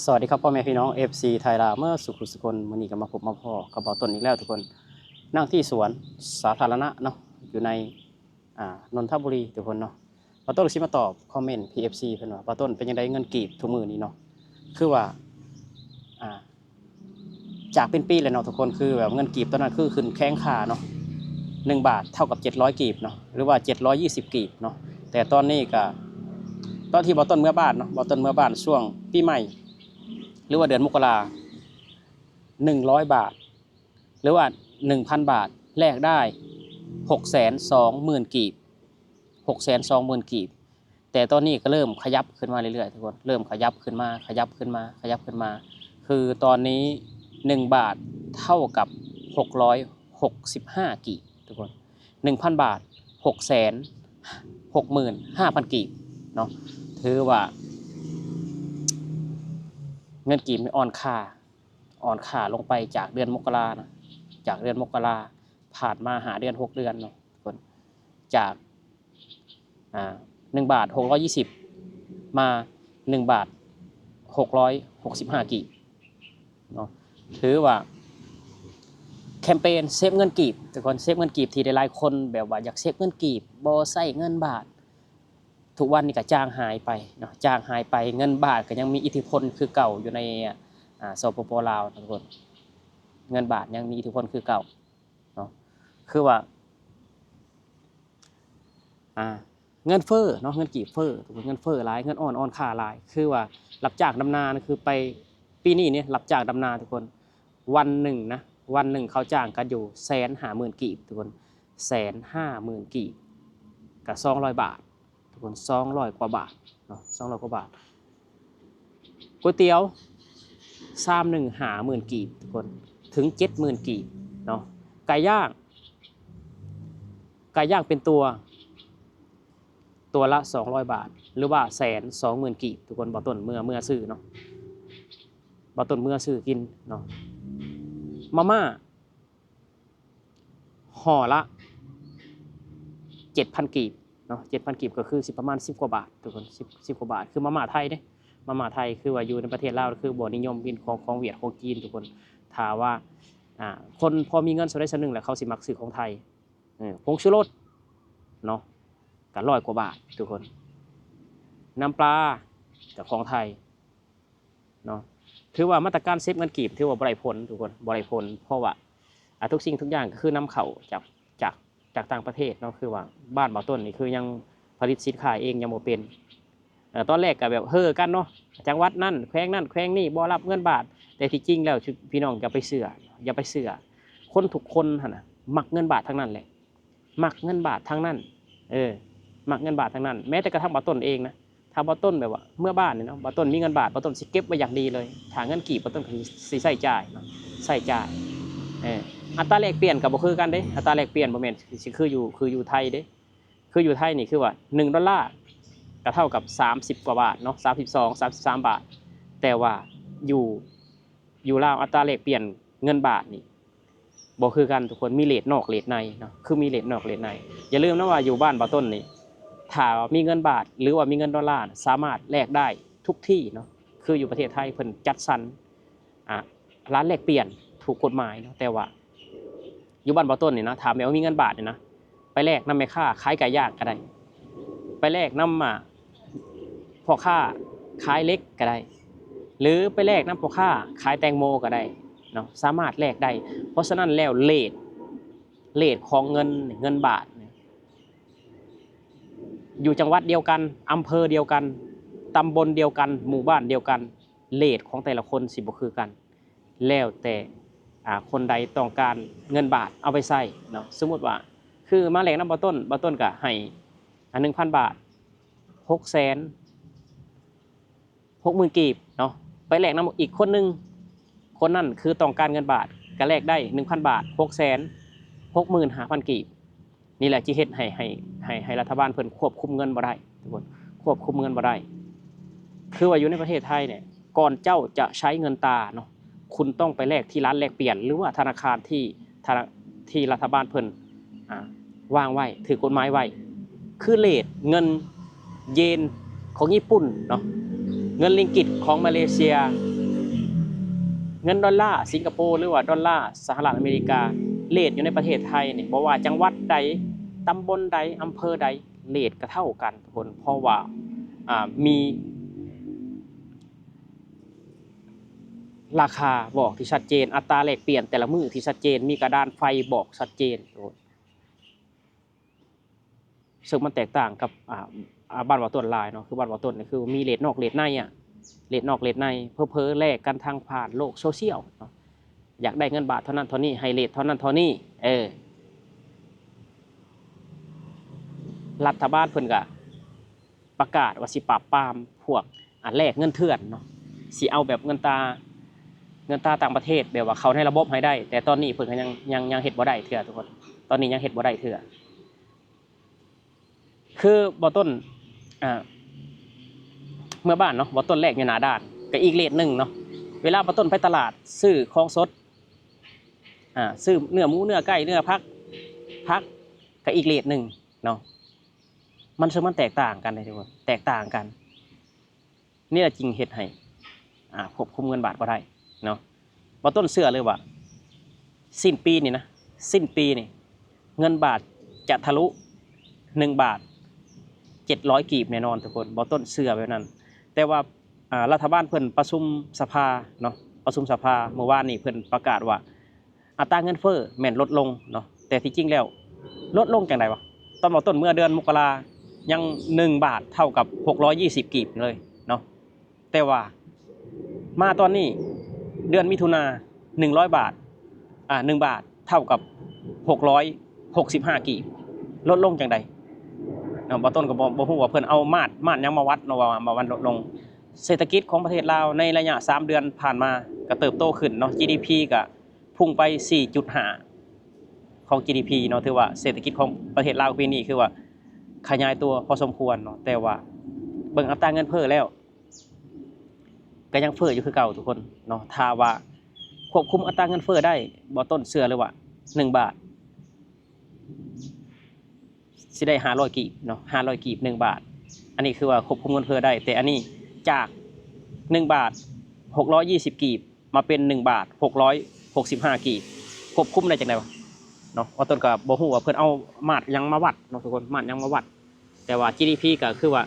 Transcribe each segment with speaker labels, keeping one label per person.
Speaker 1: สวัสดีครับพ่อแม่พี่น้อง FC ไทยลาวเมื่อสุขุสุคนมื้อนี้ก็มาพบมาพ่อกับเบาต้นอีกแล้วทุกคนนั่งที่สวนสาธารณะเนาะอยู่ในนนทบุรีทุกคนเนาะเบาต้นสิมาตอบคอมเมนต์ PFC เพิ่นว่าเบาต้นเป็นจังไดเงินกีบทุกมื้อนี้เนาะคือว่าอ่าจากเป็นปีเลยเนาะทุกคนคือแบบเงินกีบตอนนั้นคือขึ้นแข้งค่าเนาะ1 บาทเท่ากับ700กีบเนาะหรือว่า720กีบเนาะแต่ตอนนี้ก็ตอนที่เบาต้นเมื่อบ้านเนาะเบาต้นเมื่อบ้านช่วงปีใหม่หรือว่าเดือนมกรา100 บาทหรือว่า 1,000 บาทแลกได้620,000กีบ620,000กีบแต่ตอนนี้ก็เริ่มขยับขึ้นมาเรื่อยๆทุกคนเริ่มขยับขึ้นมาขยับขึ้นมาขยับขึ้นมาคือตอนนี้1 บาทเท่ากับ665กีบทุกคน 1,000 บาท665,000กีบเนาะถือว่าเงินกีบอ่อนค่าลงไปจากเดือนมกรานะจากเดือนมกราผ่านมาหาเดือน6 เดือนเนาะทุกคนจาก1 บาท620มา1 บาท665กีบเนาะถือว่าแคมเปญเซฟเงินกีบทุกคนเซฟเงินกีบที่หลายคนแบบว่าอยากเซฟเงินกีบบ่ใช้เงินบาททุกวันนี้ก็จางหายไปเนาะจางหายไปเงินบาทก็ยังมีอิทธิพลคือเก่าอยู่ในสปป.ลาวทุกคนเงินบาทยังมีอิทธิพลคือเก่าเนาะคือว่าเงินเฟ้อเนาะเงินกีบเฟ้อทุกคนเงินเฟ้อหลายเงินอ่อนค่าหลายคือว่ารับจ้างดำนาคือไปปีนี้เนี่ยรับจ้างดำนาทุกคนวันหนึ่งนะวันหนึ่งเขาจ้างกันอยู่150,000กีบทุกคน150,000กีบกับ200 บาททุกคน200 กว่าบาทเนาะ200 กว่าบาทก๋วยเตี๋ยว50,000กีบทุกคนถึง70,000กีบเนาะไก่ย่างเป็นตัวละ200 บาทหรือว่า120,000กีบทุกคนบ่ต้นเมื่อซื้อเนาะบ่ต้นเมื่อซื้อกินเนาะมาม่าห่อละ 7,000กีบเนาะ7,000กีบก็คือสิประมาณ10 กว่าบาททุกคน10 กว่าบาทคือมาม่าไทยเด้มาม่าไทยคือว่าอยู่ในประเทศลาวคือบ่นิยมกินของเวียดของจีนทุกคนถ้าว่าคนพอมีเงินส่วนใดส่วนหนึ่งแล้วเขาสิมักซื้อของไทยผงชูรสเนาะก็100 กว่าบาททุกคนน้ำปลากับของไทยเนาะถือว่ามาตรการเซฟเงินกีบถือว่าบ่ได้ผลทุกคนบ่ได้ผลเพราะว่าทุกสิ่งทุกอย่างก็คือนำเข้าจากต่างประเทศเนาะคือว่าบ้านบ่ต้นนี่คือยังผลิตสินค้าเองยังบ่เป็นตอนแรกก็แบบเฮ้อกันเนาะจังหวัดนั่นแขวงนั่นแขวงนี่บ่รับเงินบาทแต่ที่จริงแล้วพี่น้องอย่าไปเชื่อคนทุกคนหั่นน่ะมักเงินบาททั้งนั้นแหละมักเงินบาททั้งนั้นมักเงินบาททั้งนั้นแม้แต่กระทั่งบ่ต้นเองนะถ้าบ่ต้นแบบว่าเมื่อบ้านเนี่ยเนาะบ่ต้นมีเงินบาทบ่ต้นสิเก็บไว้อย่างดีเลยถ้าเงินกีบบ่ต้นก็สิใช้จ่ายเนาะใช้จ่ายอัตราแลกเปลี่ยนก็บ่คือกันเด้อัตราแลกเปลี่ยนบ่แม่นสิคืออยู่ไทยเด้คืออยู่ไทยนี่คือว่า1 ดอลลาร์ก็เท่ากับ30 กว่าบาทเนาะ32 33 บาทแต่ว่าอยู่ลาวอัตราแลกเปลี่ยนเงินบาทนี่บ่คือกันทุกคนมีเรทนอกเรทในเนาะคือมีเรทนอกเรทในอย่าลืมนะว่าอยู่บ้านบ่ต้นนี่ถ้ามีเงินบาทหรือว่ามีเงินดอลลาร์สามารถแลกได้ทุกที่เนาะคืออยู่ประเทศไทยเพิ่นจัดสรรร้านแลกเปลี่ยนถูกกฎหมายเนาะแต่ว่าอยู่บ้านบ่ต้นนี่นะถ้าแม้ว่ามีเงินบาทนี่นะไปแลกนำแม่ค้าขายไก่ย่างก็ได้ไปแลกนำพ่อค้าขายเล็กก็ได้หรือไปแลกนำพ่อค้าขายแตงโมก็ได้เนาะสามารถแลกได้เพราะฉะนั้นแล้วเรทของเงินบาทอยู่จังหวัดเดียวกันอำเภอเดียวกันตำบลเดียวกันหมู่บ้านเดียวกันเรทของแต่ละคนสิบ่คือกันแล้วแต่คนใดต้องการเงินบาทเอาไปใช้เนาะสมมุติว่าคือมาแลกนำบ่ต้นก็ให้1,000 บาท660,000กีบเนาะไปแลกนำอีกคนนึงคนนั้นคือต้องการเงินบาทก็แลกได้ 1,000 บาท665,000กีบนี่แหละที่เฮ็ดให้รัฐบาลเพิ่นควบคุมเงินบ่ได้ทุกคนควบคุมเงินบ่ได้คือว่าอยู่ในประเทศไทยเนี่ยก่อนเจ้าจะใช้เงินตาเนาะคุณต้องไปแลกที่ร้านแลกเปลี่ยนหรือว่าธนาคารที่รัฐบาลเพิ่นวางไว้ถือกฎหมายไว้คือเรทเงินเยนของญี่ปุ่นเนาะ เงินลิงกิตของมาเลเซียเงินดอลลาร์สิงคโปร์หรือว่าดอลลาร์สหรัฐอเมริกาเรทอยู่ในประเทศไทยเนี่ยบ่ว่าจังหวัดใดตำบลใดอำเภอใดเรทก็เท่ากันทุกคนเพราะว่ามีราคาบอกที่ชัดเจนอัตราแลกเปลี่ยนแต่ละมื้อที่ชัดเจนมีกระดานไฟบอกชัดเจนซึ่งมันแตกต่างกับบ้านบ่อต้นลายเนาะคือบ้านบ่อต้นนี่คือมีเรทนอกเรทในเรทนอกเรทในเพ้อแลกกันทางผ่านโลกโซเชียลเนาะอยากได้เงินบาทเท่านั้นเท่านี้ให้เรทเท่านั้นเท่านี้รัฐบาลเพิ่นก็ประกาศว่าสิปราบปรามพวกแลกเงินเถื่อนเนาะสิเอาแบบเงินตาต่างประเทศแบบว่าเขาในระบบให้ได้แต่ตอนนี้เพิ่นก็ยังเฮ็ดบ่ได้เถื่อทุกคนตอนนี้ยังเฮ็ดบ่ได้เถื่อคือบ่ต้นเมื่อบ้านเนาะบ่ต้นแรกอยู่หน้าด้านก็อีกเรทนึงเนาะเวลาบ่ต้นไปตลาดซื้อของสดซื้อเนื้อหมูเนื้อไก่เนื้อผักก็อีกเรทนึงเนาะมันแตกต่างกันเลยทุกคนแตกต่างกันนี่แหละจริงเฮ็ดให้ควบคุมเงินบาทบ่ได้เนาะบ่ต้นเชื่อเลยว่าสิ้นปีนี่เงินบาทจะทะลุ1 บาท700กีบแน่นอนทุกคนบ่ต้นเชื่อแบบนั้นแต่ว่ารัฐบาลเพิ่นประชุมสภาเนาะประชุมสภาเมื่อวานนี้เพิ่นประกาศว่าอัตราเงินเฟ้อแม่นลดลงเนาะแต่ที่จริงแล้วลดลงจังได๋วะตอนบ่ต้นเมื่อเดือนมกรายัง1 บาทเท่ากับ620กีบเลยเนาะแต่ว่ามาตอนนี้เดือนมิถุนา100 บาท1 บาทเท่ากับ665กีบลดลงจังได๋เนาะบ่ต้นก็บ่ฮู้ว่าเพิ่นเอามาตรยังมาวัดเนาะว่ามันลดลงเศรษฐกิจของประเทศลาวในระยะ3 เดือนผ่านมาก็เติบโตขึ้นเนาะ GDP ก็พุ่งไป 4.5 ของ GDP เนาะถือว่าเศรษฐกิจของประเทศลาวปีนี้คือว่าขยายตัวพอสมควรเนาะแต่ว่าเบิ่งอัตราเงินเฟ้อแล้วก็ยังเฟ้ออยู่คือเก่าทุกคนเนาะถ้าว่าควบคุมอัตราเงินเฟ้อได้บ่ต้นเชื่อเลยว่า1 บาทสิได้500กีบเนาะ500กีบ1 บาทอันนี้คือว่าควบคุมเงินเฟ้อได้แต่อันนี้จาก1 บาท620กีบมาเป็น1 บาท665กีบควบคุมได้จังได๋วะเนาะว่าต้นก็บ่ฮู้ว่าเพิ่นเอามาตรยังมาวัดเนาะทุกคนมาตรยังมาวัดแต่ว่า GDP ก็คือว่า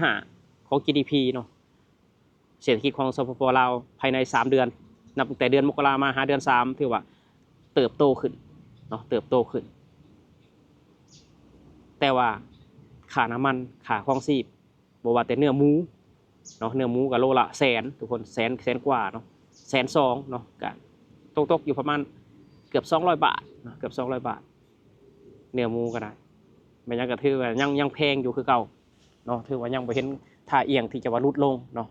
Speaker 1: 4.5 ของ GDP เนาะเศรษฐกิจของสปป.ลาวภายใน3 เดือนนับตั้งแต่เดือนมกรามาหาเดือน3ถือว่าเติบโตขึ้นเนาะเติบโตขึ้นแต่ว่าค่าน้ำมันค่าครองชีพบ่ว่าแต่เนื้อหมูเนาะเนื้อหมูก็โลละแสนทุกคนแสนกว่าเนาะ120,000เนาะก็ตกอยู่ประมาณเกือบ200 บาทเนาะเกือบ200 บาทเนื้อหมูก็ได้แม่นยังก็ถือว่ายังแพงอยู่คือเก่าเนาะถือว่ายังบ่เห็นท่าเอียงที่จะว่าลดลงเนาะ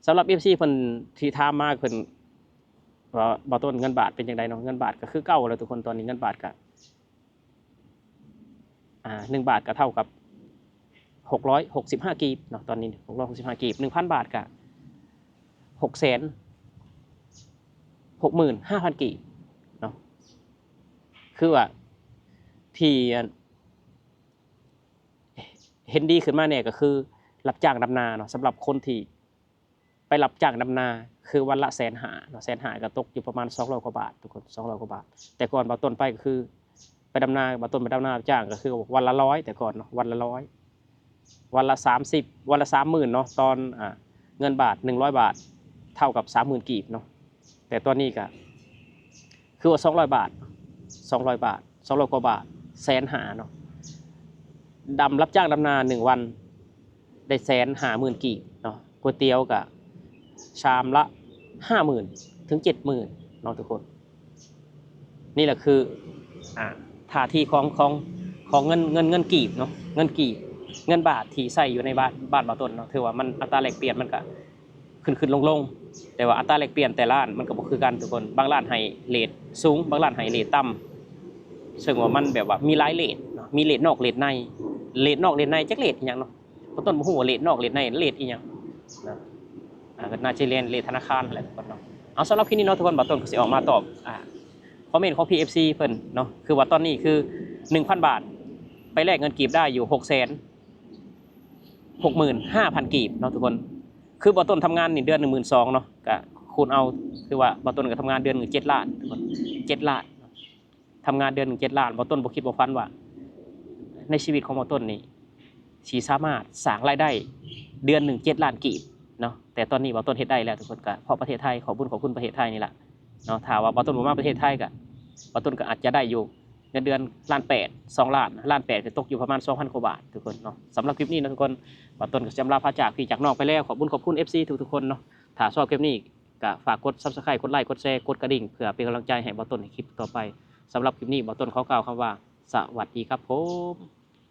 Speaker 1: สำหรับ FC เพิ่นที่ถามมาเพิ่นว่าบ่ต้นเงินบาทเป็นจังไดเนาะเงินบาทก็คือเก่าแล้วทุกคนตอนนี้เงินบาทก็1 บาทก็เท่ากับ665กีบเนาะตอนนี้665กีบ 1,000 บาทก็665,000กีบเนาะคือว่าที่เห็นดีขึ้นมาเนี่ยก็คือรับจ้างดำนาเนาะสำหรับคนที่ไปรับจ้างดำนาคือวันละ150,000เนาะ150,000ก็ตกอยู่ประมาณ200 กว่าบาททุกคน200 กว่าบาทแต่ก่อนบ่ต้นไปก็คือไปดำนาบ่ต้นไปดำนาจ้างก็คือวันละ100แต่ก่อนเนาะวันละ100วันละ30วันละ 30,000 เนาะตอนเงินบาท100 บาทเท่ากับ 30,000 กีบเนาะแต่ตอนนี้ก็คือว่า200 บาท200 บาท200 กว่าบาท150,000เนาะรับจ้างดำนา1 วันได้150,000 กีบเนาะก๋วยเตี๋ยวก็ชามละ 50,000 ถึง 70,000 เนาะทุกคนนี่แหละคือท่าทีของเงินกีบเนาะเงินกีบเงินบาทที่ใส่อยู่ในบ้านบ่ต้นเนาะถือว่ามันอัตราแลกเปลี่ยนมันก็ขึ้นลงแต่ว่าอัตราแลกเปลี่ยนแต่ละร้านมันก็บ่คือกันทุกคนบางร้านให้เรทสูงบางร้านให้เรทต่ำซึ่งว่ามันแบบว่ามีหลายเรทเนาะมีเรทนอกเรทในจักเรทอีหยังเนาะบ่ต้นบ่ฮู้ว่าเรทนอกเรทในเรทอีหยังนะก็น่าจะเรียนเรทธนาคารนั่นแหละทุกคนเนาะเอาสำหรับคลิปนี้เนาะทุกคนบ่ต้นก็สิออกมาตอบคอมเมนต์ของ PFC เพิ่นเนาะคือว่าตอนนี้คือ 1,000 บาทไปแลกเงินกีบได้อยู่ 665,000 กีบเนาะทุกคน คือบอต้นทำงานนี่เดือน12,000เนาะก็คูณเอาคือว่าบอต้นก็ทำงานเดือนหนึ่ง7 ล้านทุกคน7 ล้านทำงานเดือนหนึ่ง7 ล้านบอต้นบ่คิดบ่ฝันว่าในชีวิตของบอต้นนี่สิสามารถสร้างรายได้เดือนหนึ่ง7 ล้านกีบเนาะแต่ตอนนี้บอต้นเฮ็ดได้แล้วทุกคนก็เพราะประเทศไทยขอบคุณประเทศไทยนี่แหละเนาะถ้าว่าบอต้นบ่มาประเทศไทยก็บอต้นก็อาจจะได้อยู่เงินเดือน1.8 2 ล้าน1.8จะตกอยู่ประมาณ 2,000 กว่าบาททุกคนเนาะสำหรับคลิปนี้นะทุกคนบอต้นก็จะลาพาจากพี่จากน้องไปแล้วขอบคุณ FC ทุกๆคนเนาะถ้าชอบคลิปนี้ก็ฝากกด Subscribe กดไลค์กดแชร์กดกระดิ่งเพื่อเป็นกำลังใจให้บอต้นในคลิปต่อไปสำหรับคลิปนี้บอต้นขอกล่าวคำว่าสวัสดีครับผม